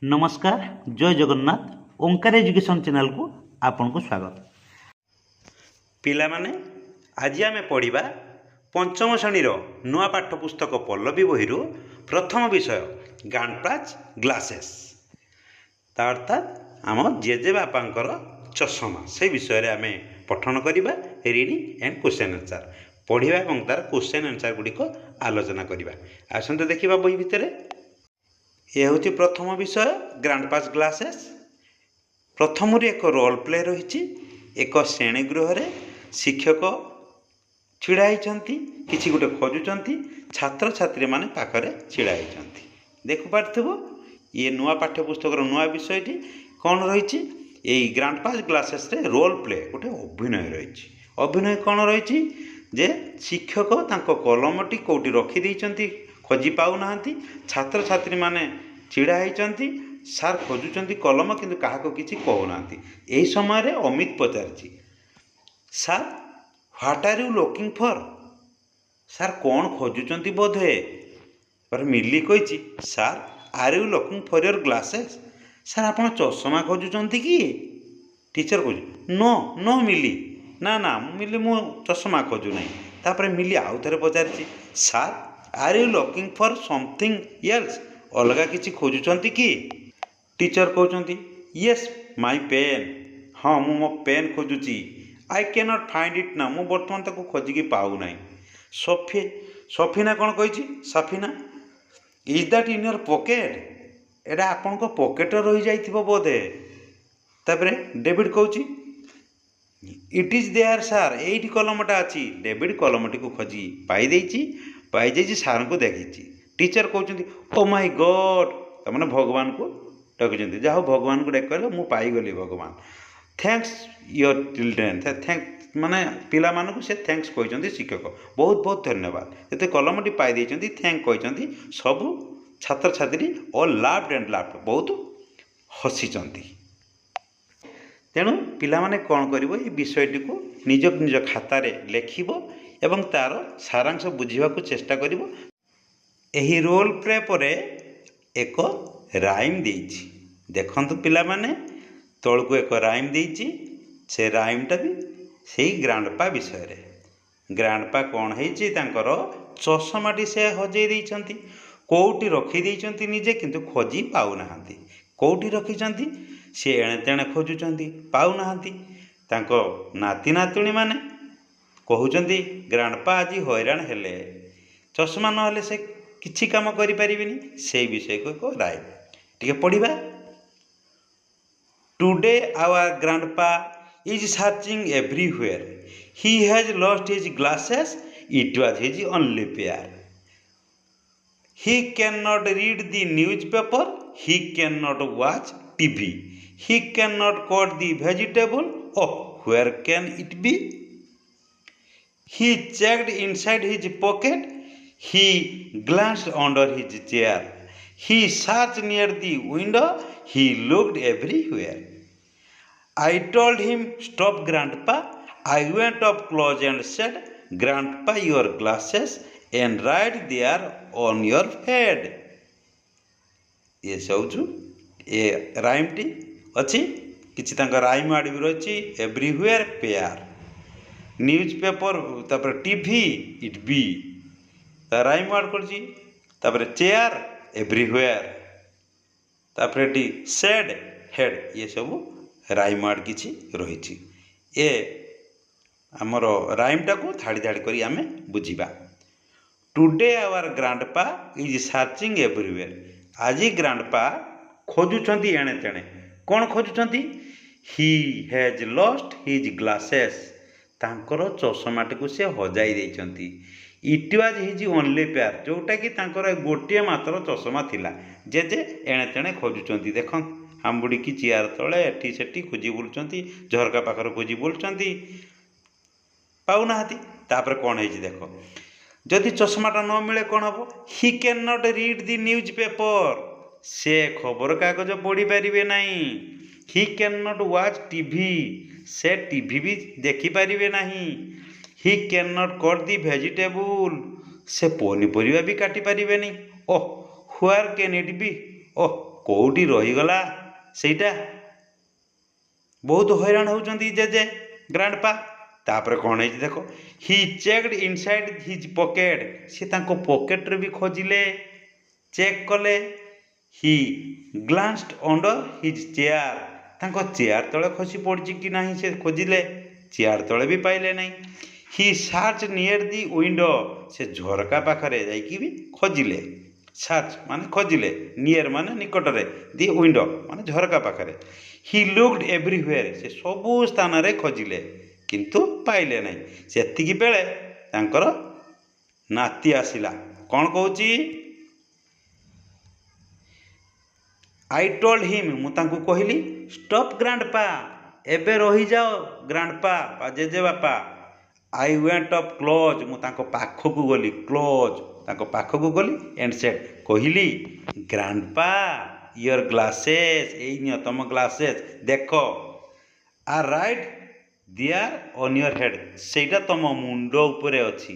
नमस्कार जय जगन्नाथ ओंकार education channel को आपन को स्वागत। पिला माने आज आम पढ़ा पंचम श्रेणीर नुआ पाठ्यपुस्तक पल्लवी बही प्रथम विषय ग्रांडपाज ग्लासेस अर्थात आम जेजे बापांकर चषमा से विषय में आम पठन करवा रीडिंग एंड क्वेश्चन आंसर पढ़ा और तार क्वेश्चन आंसर गुड़िक आलोचना करवा। आसते देखा बही भितर यह हूँ प्रथम विषय ग्रांडपाज ग्लासेस। प्रथम एक रोल प्ले रही एक श्रेणीगृह शिक्षक छिड़ा होती किसी गोटे खोजुंट छात्र छात्री माने पाखरे छिड़ा होती देख पार्थ्य ये नुआ पाठ्यपुस्तक नुआ विषयटी कौन रही यही ग्रांडपाज ग्लासेस रे रोल प्ले गोटे अभिनय रही। अभिनय कौन रही जे शिक्षक तांको कलमटी कौटी रखिदे खोजी पाऊना छात्र छात्री माने छिड़ा होती सार खोजुंट कलम किंतु क्या किसी कहूना। यही समय अमित पचारि sir what are you looking for sir कौन खोजुंट बोधे पर मिली कही sir are you looking for your glasses sir आप चषमा खोजुंट कि टीचर कह नो नो मिली ना ना मिली मु चषमा खोजु ना। तापर मिली आउ थे पचारि sir are you looking for something else अलगा किसी खोजुंट कि टीचर कहते येस माय पेन हाँ मु मो पेन खोजुची I can not find it ना मु बर्तमान ताको खोजिकी पाऊ ना। सफीना कौन कही Safina is that in your pocket एटा आपन को पॉकेट रही जाइथिबो बोधे। तापरे डेविड कहूची इट इज देयर सार एठी कलमटा अच्छी डेविड कलमटी को खोजी पाई सार को देखी। टीचर कहते ओ माय गॉड तमाने भगवान को डकुंट जहाँ भगवान को डाक मु पाईगली भगवान थैंक्स योर चिल्ड्रेन थैंक्स माने पिला मानक से थैंक्स कहते शिक्षक बहुत बहुत धन्यवाद ये कलमटी पाई थैंक कहते सबू छात्र छात्री और लाफ्ड एंड लाफ्ड बहुत हसीचंती। तेणु पिला माने कौन करिवो ये विषयटी को निज निज खातार लेखिबो एवं तार सारांश बुझीबा को चेष्टा करिवो। एही रोल प्ले पर एक राइम देइछि देखंतु पिला माने तळकु एक राइम देइछि से राइमटा भी सेही ग्रांडपा विषय रे। ग्रांडपा कौन होइछि तांकर चषमाटी से हजेई देइछंती कोउटी रखी देइछंती निजे किंतु खोजी पाउ नाहांती कोउटी रखिछंती से एणे तेणे खोजुछंती पाउ नाहांती। तांको नाती नातुणी माने कहउछंती ग्रांडपा आज हैरान हेले चषमा नहेले से किछि काम करि परिबेनी से विषय को एक राइम टिके पढ़िबा। Today our grandpa is searching everywhere he has lost his glasses it was his only pair he cannot read the newspaper he cannot watch TV he cannot cut the vegetable oh where can it be he checked inside his pocket he glanced under his chair he searched near the window he looked everywhere I told him stop grandpa I went up close and said grandpa your glasses and right there on your head। ये सोचु ये rhyme T अच्छी किसी तांका rhyme आड़ भी रही everywhere pair news paper तापर टीवी इट बी राइम आड़ कर चेयर एवरीवेयर तापर टी सेड हेड ये सब राइम आड़ किछि रही ए आमर राइमटा को धाड़ी धाड़ी करी आमे बुझिबा। Today our grandpa is searching everywhere आज ग्रांडपा खोजुंट एणे तेणे कौन खोजुंट he has lost his glasses तांकर चषमाटी को से हजाई देइछंती it was his only pair जोटा कि तांकर गोटे मात्र चषमा थिला जे एणे तेणे खोजुंट देख हामुड़ी की चेयर तले एठी सेठी खोजी बुलुचंती झरका पाखर खोजी बुलुचंती पाउनाहाती। तापर कौन है देख जदि चषमाटा न मिले कौन हम he can not read the news paper से खबर कागज पढ़ी पारे ना he can not watch TV से टीवी भी देखिपारे ना he can not cut the vegetable से पनीपरिया भी काटी पारे नहीं ओह व्हेयर कैन इट बी ओह କେଉଁଠି ରହିଗଲା ସେଇଟା ବହୁତ ହଇରାଣ ହେଉଛନ୍ତି ଜେଜେ ଗ୍ରାଣ୍ଡପା। ତାପରେ କ'ଣ ହେଇଛି ଦେଖ, ହି ଚେକ୍ଡ ଇନସାଇଡ୍ ହିଜ୍ ପକେଟ୍, ସେ ତାଙ୍କ ପକେଟରେ ବି ଖୋଜିଲେ, ଚେକ୍ କଲେ। ହି ଗ୍ଲାନ୍ସଡ୍ ଅଣ୍ଡର ହିଜ୍ ଚେୟାର, ତାଙ୍କ ଚେୟାର ତଳେ ଖସି ପଡ଼ିଛି କି ନାହିଁ ସେ ଖୋଜିଲେ, ଚେୟାର ତଳେ ବି ପାଇଲେ ନାହିଁ। ହି ସାର୍ଚ ନିୟର ଦି ୱିଣ୍ଡୋ, ସେ ଝରକା ପାଖରେ ଯାଇକି ବି ଖୋଜିଲେ। ସାର୍ଚ ମାନେ ଖୋଜିଲେ, ନିୟର ମାନେ ନିକଟରେ, ଦି ୱିଣ୍ଡୋ ମାନେ ଝରକା ପାଖରେ। ହି ଲୁକ୍ଡ ଏଭ୍ରିହ୍ୱେର୍, ସେ ସବୁ ସ୍ଥାନରେ ଖୋଜିଲେ କିନ୍ତୁ ପାଇଲେ ନାହିଁ। ସେତିକି ବେଳେ ତାଙ୍କର ନାତି ଆସିଲା। କ'ଣ କହୁଛି? ଆଇ ଟୋଲ୍ଡ ହିମ୍, ମୁଁ ତାଙ୍କୁ କହିଲି, ଷ୍ଟପ୍ ଗ୍ରାଣ୍ଡପା, ଏବେ ରହିଯାଅ ଗ୍ରାଣ୍ଡପା ବା ଜେଜେବାପା। ଆଇ ୱେଣ୍ଟ ଅପ୍ କ୍ଲୋଜ୍, ମୁଁ ତାଙ୍କ ପାଖକୁ ଗଲି, କ୍ଲୋଜ୍ ତାଙ୍କ ପାଖକୁ ଗଲି। ଏଣ୍ଡ ସେଡ୍, କହିଲି, ଗ୍ରାଣ୍ଡପା ୟୋର ଗ୍ଲାସେସ୍, ଏଇ ନିଅ ତମ ଗ୍ଲାସେସ୍, ଦେଖ। ଆର୍ ରାଇଟ୍ ଦିଆର୍ ଅନ୍ ୟୋର ହେଡ଼୍, ସେଇଟା ତମ ମୁଣ୍ଡ ଉପରେ ଅଛି।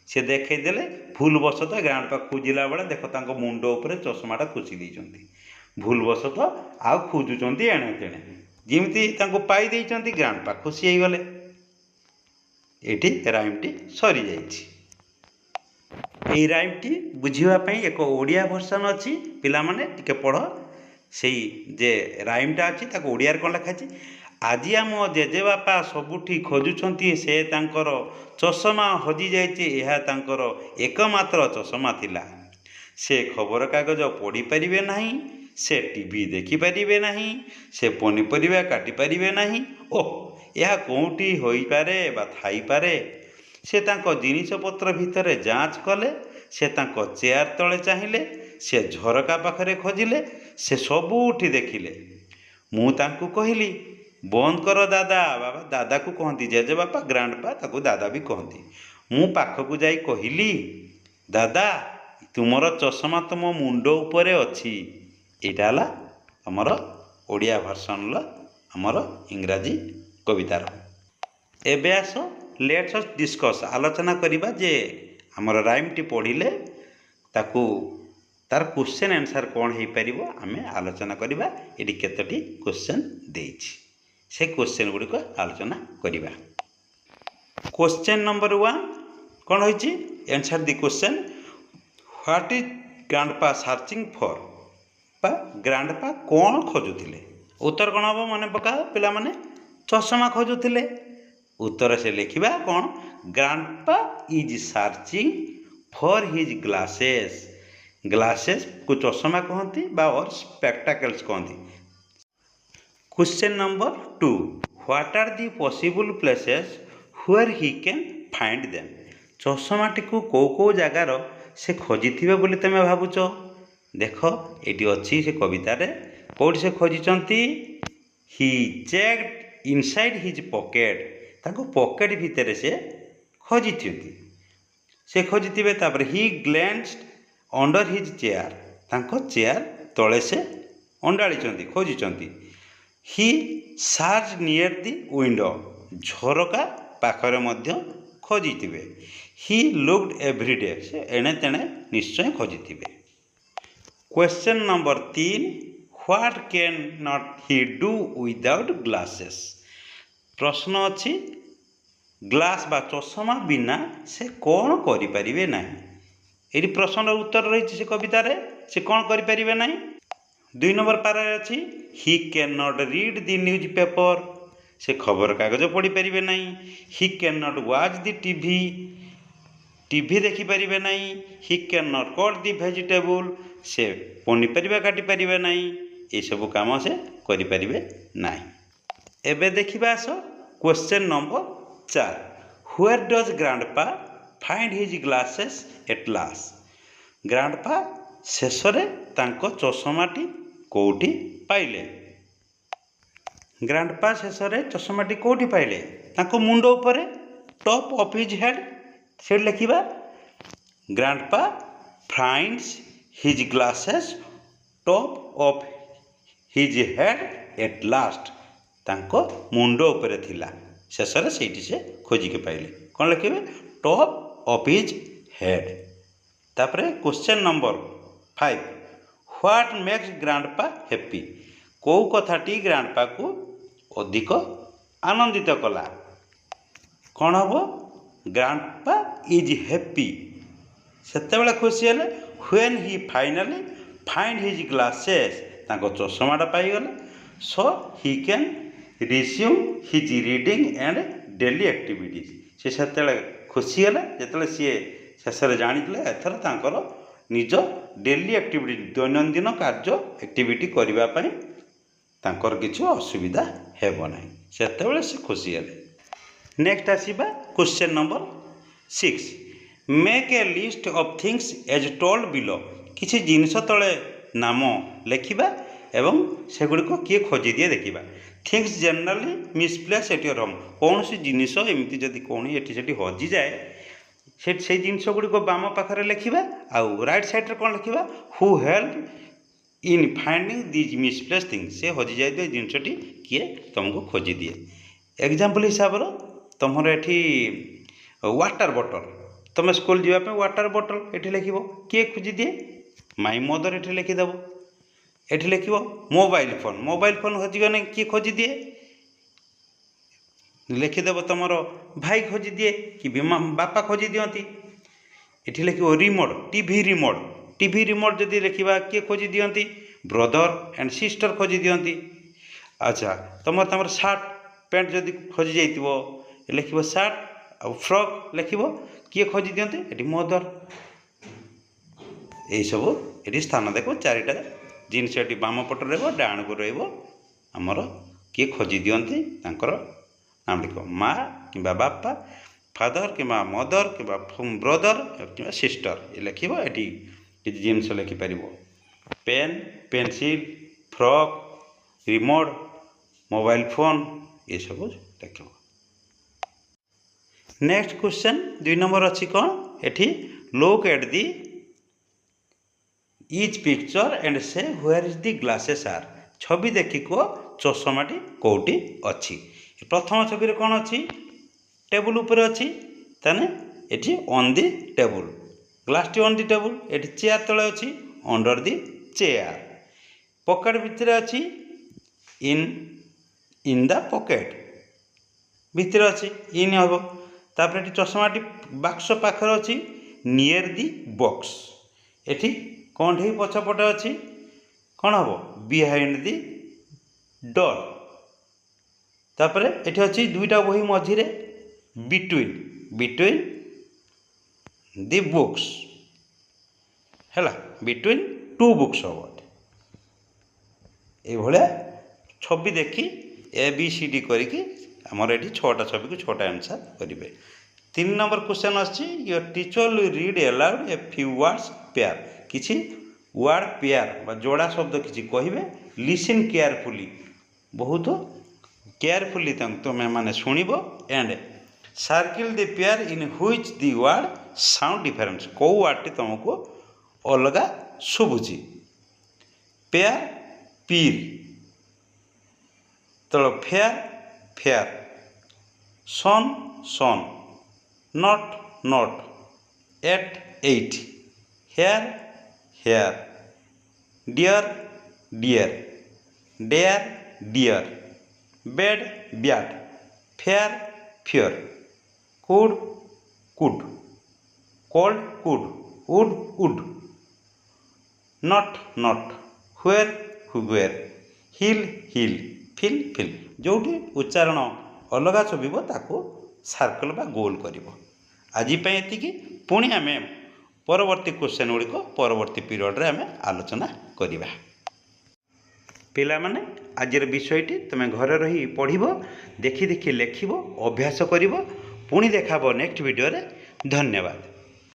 ସେ ଦେଖେଇଦେଲେ, ଭୁଲବଶତଃ ଗ୍ରାଣ୍ଡପା ଖୋଜିଲା ବେଳେ ଦେଖ ତାଙ୍କ ମୁଣ୍ଡ ଉପରେ ଚଷମାଟା ଖୋସି ଦେଇଛନ୍ତି। ଭୁଲବଶତଃ ଆଉ ଖୋଜୁଛନ୍ତି ଏଣେ ତେଣେ, ଯେମିତି ତାଙ୍କୁ ପାଇ ଦେଇଛନ୍ତି, ଗ୍ରାଣ୍ଡପା ଖୁସି ହେଇଗଲେ। ଏଇଠି ରାଇମ୍ଟି ସରିଯାଇଛି। ଏଇ ରାଇମ୍ଟି ବୁଝିବା ପାଇଁ ଏକ ଓଡ଼ିଆ ଭର୍ସନ୍ ଅଛି, ପିଲାମାନେ ଟିକେ ପଢ଼। ସେଇ ଯେ ରାଇମ୍ଟା ଅଛି ତାକୁ ଓଡ଼ିଆରେ କ'ଣ ଲେଖା ଅଛି? ଆଜି ଆମ ଜେଜେବାପା ସବୁଠି ଖୋଜୁଛନ୍ତି, ସେ ତାଙ୍କର ଚଷମା ହଜିଯାଇଛି, ଏହା ତାଙ୍କର ଏକମାତ୍ର ଚଷମା ଥିଲା। ସେ ଖବରକାଗଜ ପଢ଼ିପାରିବେ ନାହିଁ, ସେ ଟିଭି ଦେଖିପାରିବେ ନାହିଁ, ସେ ପନିପରିବା କାଟିପାରିବେ ନାହିଁ। ଓଃ, ଏହା କେଉଁଠି ହୋଇପାରେ ବା ଥାଇପାରେ? ସେ ତାଙ୍କ ଜିନିଷପତ୍ର ଭିତରେ ଯାଞ୍ଚ କଲେ, ସେ ତାଙ୍କ ଚେୟାର ତଳେ ଚାହିଁଲେ, ସେ ଝରକା ପାଖରେ ଖୋଜିଲେ, ସେ ସବୁଠି ଦେଖିଲେ। ମୁଁ ତାଙ୍କୁ କହିଲି, ବନ୍ଦ କର ଦାଦା, ବାବା ଦାଦାକୁ କହନ୍ତି ଜେଜେବାପା, ଗ୍ରାଣ୍ଡପା ତାକୁ ଦାଦା ବି କହନ୍ତି। ମୁଁ ପାଖକୁ ଯାଇ କହିଲି, ଦାଦା ତୁମର ଚଷମା ତୁମ ମୁଣ୍ଡ ଉପରେ ଅଛି। ଏଇଟା ହେଲା ଆମର ଓଡ଼ିଆ ଭର୍ସନ୍ର ଆମର ଇଂରାଜୀ କବିତାର। ଏବେ ଆସ ଲେଟ୍ସ ଅସ୍ ଡିସ୍କସ୍, ଆଲୋଚନା କରିବା ଯେ ଆମର ରାଇମ୍ଟି ପଢ଼ିଲେ ତାକୁ ତାର କ୍ୱେଶ୍ଚନ୍ ଆନ୍ସର୍ କ'ଣ ହେଇପାରିବ ଆମେ ଆଲୋଚନା କରିବା। ଏଠି କେତୋଟି କ୍ୱେଶ୍ଚନ୍ ଦେଇଛି, ସେ କ୍ୱେଶ୍ଚନ୍ ଗୁଡ଼ିକ ଆଲୋଚନା କରିବା। କ୍ୱେଶ୍ଚନ୍ ନମ୍ବର 1 କ'ଣ ହୋଇଛି? Answer the question. What is grandpa searching for, ବା ଗ୍ରାଣ୍ଡପା କ'ଣ ଖୋଜୁଥିଲେ? ଉତ୍ତର କ'ଣ ହେବ ମନେ ପକାଅ ପିଲାମାନେ? ଚଷମା ଖୋଜୁଥିଲେ। ଉତ୍ତର ସେ ଲେଖିବା କ'ଣ? Grandpa is searching for his glasses. ଗ୍ଲାସେସ୍କୁ ଚଷମା କହନ୍ତି ବା ଅର୍ ସ୍ପେକ୍ଟାକଲ୍ସ କହନ୍ତି। Question number 2, what are the possible places where he can find them. ଚଷମାଟିକୁ କେଉଁ କେଉଁ ଜାଗାର ସେ ଖୋଜିଥିବେ ବୋଲି ତୁମେ ଭାବୁଛ? ଦେଖ ଏଇଠି ଅଛି ସେ କବିତାରେ, କେଉଁଠି ସେ ଖୋଜିଛନ୍ତି? ହି ଚେକ୍ଡ ଇନସାଇଡ୍ ହିଜ୍ ପକେଟ୍, ତାଙ୍କ ପକେଟ୍ ଭିତରେ ସେ ଖୋଜିଛନ୍ତି, ସେ ଖୋଜିଥିବେ। ତାପରେ ହି ଗ୍ଲାନ୍ସଡ୍ ଅଣ୍ଡର ହିଜ୍ ଚେୟାର, ତାଙ୍କ ଚେୟାର ତଳେ ସେ ଅଣ୍ଡାଳିଛନ୍ତି, ଖୋଜିଛନ୍ତି। ହି ସାର୍ଚ ନିୟର ଦି ୱିଣ୍ଡୋ, ଝରକା ପାଖରେ ମଧ୍ୟ ଖୋଜିଥିବେ। ହି ଲୁକ୍ଡ ଏଭ୍ରିଡେ, ସେ ଏଣେ ତେଣେ ନିଶ୍ଚୟ ଖୋଜିଥିବେ। Question number 3, what can not he do without glasses. ପ୍ରଶ୍ନ ଅଛି, ଗ୍ଲାସ୍ ବା ଚଷମା ବିନା ସେ କ'ଣ କରିପାରିବେ ନାହିଁ? ଏଠି ପ୍ରଶ୍ନର ଉତ୍ତର ରହିଛି ସେ କବିତାରେ, ସେ କ'ଣ କରିପାରିବେ ନାହିଁ? 2 ନମ୍ବର ପାରାରେ ଅଛି, he can not read the news paper, ସେ ଖବରକାଗଜ ପଢ଼ିପାରିବେ ନାହିଁ। He can not watch the TV, TV ଦେଖିପାରିବେ ନାହିଁ। He can not cut the vegetable, ସେ ପନିପରିବା କାଟିପାରିବେ ନାହିଁ। ଏସବୁ କାମ ସେ କରିପାରିବେ ନାହିଁ। ଏବେ ଦେଖିବା ଆସ question number 4, where does grandpa find his glasses at last. Grandpa ଶେଷରେ ତାଙ୍କ ଚଷମାଟି କେଉଁଠି ପାଇଲେ? ଗ୍ରାଣ୍ଡପା ଶେଷରେ ଚଷମାଟି କେଉଁଠି ପାଇଲେ? ତାଙ୍କ ମୁଣ୍ଡ ଉପରେ, ଟପ୍ ଅଫ୍ ହିଜ୍ ହେଡ଼୍। ସେଠି ଲେଖିବା, grandpa finds his glasses top of his head at last. ତାଙ୍କ ମୁଣ୍ଡ ଉପରେ ଥିଲା, ଶେଷରେ ସେଇଠି ସେ ଖୋଜିକି ପାଇଲେ। କ'ଣ ଲେଖିବେ? Top of his head. ତାପରେ question number 5, what makes grandpa happy? କେଉଁ କଥାଟି ଗ୍ରାଣ୍ଡପାକୁ ଅଧିକ ଆନନ୍ଦିତ କଲା? କ'ଣ ହେବ? ଗ୍ରାଣ୍ଡପା ଇଜ୍ ହ୍ୟାପି, ସେତେବେଳେ ଖୁସି ହେଲେ when he finally find his glasses, ତାଙ୍କ ଚଷମାଟା ପାଇଗଲେ। So he can resume his reading and daily activities, ସେ ସେତେବେଳେ ଖୁସି ହେଲେ ଯେତେବେଳେ ସିଏ ଶେଷରେ ଜାଣିଥିଲେ ଏଥର ତାଙ୍କର ନିଜ ଡେଲି ଆକ୍ଟିଭିଟି ଦୈନନ୍ଦିନ କାର୍ଯ୍ୟ ଆକ୍ଟିଭିଟି କରିବା ପାଇଁ ତାଙ୍କର କିଛି ଅସୁବିଧା ହେବ ନାହିଁ, ସେତେବେଳେ ସେ ଖୁସି ହେଲେ। ନେକ୍ସଟ ଆସିବା question number 6, make A list of things age told below, କିଛି ଜିନିଷ ତଳେ ନାମ ଲେଖିବା ଏବଂ ସେଗୁଡ଼ିକ କିଏ ଖୋଜିଦିଏ ଦେଖିବା। Things generally misplace at your home, କୌଣସି ଜିନିଷ ଏମିତି ଯଦି କୌଣସି ଏଠି ସେଠି ହଜିଯାଏ ସେଇ ଜିନିଷ ଗୁଡ଼ିକ ବାମ ପାଖରେ ଲେଖିବା, ଆଉ ରାଇଟ୍ ସାଇଡ଼୍ରେ କ'ଣ ଲେଖିବା? Who help in finding these misplace things, ସେ ହଜିଯାଇଥିବା ଜିନିଷଟି କିଏ ତୁମକୁ ଖୋଜିଦିଏ। ଏକ୍ଜାମ୍ପଲ୍ ହିସାବରେ ତୁମର ଏଠି ୱାଟର ବଟଲ୍, ତୁମେ ସ୍କୁଲ ଯିବା ପାଇଁ ୱାଟର ବଟଲ୍ ଏଠି ଲେଖିବ, କିଏ ଖୋଜିଦିଏ? ମାଇ ମଦର ଏଠି ଲେଖିଦେବ। ଏଠି ଲେଖିବ ମୋବାଇଲ ଫୋନ୍, ମୋବାଇଲ ଫୋନ୍ ହଜିଗଲେ କିଏ ଖୋଜିଦିଏ? ଲେଖିଦେବ ତୁମର ଭାଇ ଖୋଜିଦିଏ କି ବାପା ଖୋଜି ଦିଅନ୍ତି। ଏଠି ଲେଖିବ remote, TV remote, TV remote ଯଦି ଲେଖିବା କିଏ ଖୋଜି ଦିଅନ୍ତି? ବ୍ରଦର ଆଣ୍ଡ ସିଷ୍ଟର ଖୋଜି ଦିଅନ୍ତି। ଆଚ୍ଛା, ତୁମର ସାର୍ଟ ପ୍ୟାଣ୍ଟ ଯଦି ଖୋଜି ଯାଇଥିବ ଲେଖିବ ସାର୍ଟ, ଆଉ ଫ୍ରକ୍ ଲେଖିବ କିଏ ଖୋଜି ଦିଅନ୍ତି? ଏଠି ମଦର। ଏଇସବୁ ଏଠି ସ୍ଥାନ ଦେଖ, ଚାରିଟା ଜିନିଷ ଏଠି ବାମ ପଟରେ ରହିବ, ଡାହାଣକୁ ରହିବ ଆମର କିଏ ଖୋଜି ଦିଅନ୍ତି ତାଙ୍କର ନାମ ଲେଖିବ, ମା କିମ୍ବା ବାପା, ଫାଦର କିମ୍ବା ମଦର କିମ୍ବା ବ୍ରଦର କିମ୍ବା ସିଷ୍ଟର ଲେଖିବ। ଏଠି କିଛି ଜିନିଷ ଲେଖିପାରିବ pen, pencil, frock, remote, mobile phone, ଏସବୁ ଲେଖିବ। ନେକ୍ସଟ କ୍ୱେଶ୍ଚନ୍ 2 ନମ୍ବର ଅଛି କ'ଣ? ଏଠି look at the each picture and say where is the glasses are, ଛବି ଦେଖି କୁହ ଚଷମାଟି କେଉଁଠି ଅଛି। ପ୍ରଥମ ଛବିରେ କ'ଣ ଅଛି? ଟେବୁଲ ଉପରେ ଅଛି, ତାହେଲେ ଏଠି ଅନ୍ ଦି ଟେବୁଲ, ଗ୍ଲାସଟି ଅନ୍ ଦି ଟେବୁଲ। ଏଠି ଚେୟାର ତଳେ ଅଛି, ଅଣ୍ଡର ଦି ଚେୟାର। ପକେଟ ଭିତରେ ଅଛି, ଇନ୍ ଦ ପକେଟ ଭିତରେ ଅଛି, ଇନ୍ ହେବ। ତାପରେ ଏଠି ଚଷମାଟି ବାକ୍ସ ପାଖରେ ଅଛି, ନିୟର ଦି ବକ୍ସ। ଏଠି କଣ୍ଢେଇ ପଛପଟେ ଅଛି, କ'ଣ ହେବ? ବିହାଇଣ୍ଡ ଦି ଡୋର୍। ତାପରେ ଏଠି ଅଛି ଦୁଇଟା ବହି ମଝିରେ, ବିଟୁଇନ୍ ଦି ବୁକ୍ସ ହେଲା, ବିଟୁଇନ୍ ଟୁ ବୁକ୍ସ ହେବ। ଏଇଭଳିଆ ଛବି ଦେଖି ABCD କରିକି ଆମର ଏଠି 6ଟା ଛବିକୁ 6ଟା ଆନ୍ସର୍ କରିବେ। 3 ନମ୍ବର କ୍ୱେଶ୍ଚନ୍ ଆସିଛି, your teacher will read aloud a few words pair, କିଛି ୱାର୍ଡ଼ ପେୟାର ବା ଯୋଡ଼ା ଶବ୍ଦ କିଛି କହିବେ। ଲିସନ୍ କେୟାରଫୁଲି, ବହୁତ କେୟାରଫୁଲି ତୁମେ ମାନେ ଶୁଣିବ। And circle the pair in which the word sound difference, କେଉଁ ୱାର୍ଡ଼ଟି ତୁମକୁ ଅଲଗା ଶୁଭୁଛି। Pair peer, tall fare, sun, not, eight, hair, dear, dare, bed, bat, fear, could, cold, would, not, where, hill, feel. ଯେଉଁଠି ଉଚ୍ଚାରଣ ଅଲଗା ଶୁଭିବ ତାକୁ ସାର୍କଲ୍ ବା ଗୋଲ କରିବ। ଆଜି ପାଇଁ ଏତିକି, ପୁଣି ଆମେ ପରବର୍ତ୍ତୀ କ୍ୱେଶ୍ଚନ୍ ଗୁଡ଼ିକ ପରବର୍ତ୍ତୀ ପିରିୟଡ଼ରେ ଆମେ ଆଲୋଚନା କରିବା। ପିଲାମାନେ, ଆଜିର ବିଷୟଟି ତୁମେ ଘରେ ରହି ପଢ଼ିବ, ଦେଖି ଲେଖିବ, ଅଭ୍ୟାସ କରିବ। ପୁଣି ଦେଖାବ ନେକ୍ସଟ ଭିଡ଼ିଓରେ। ଧନ୍ୟବାଦ।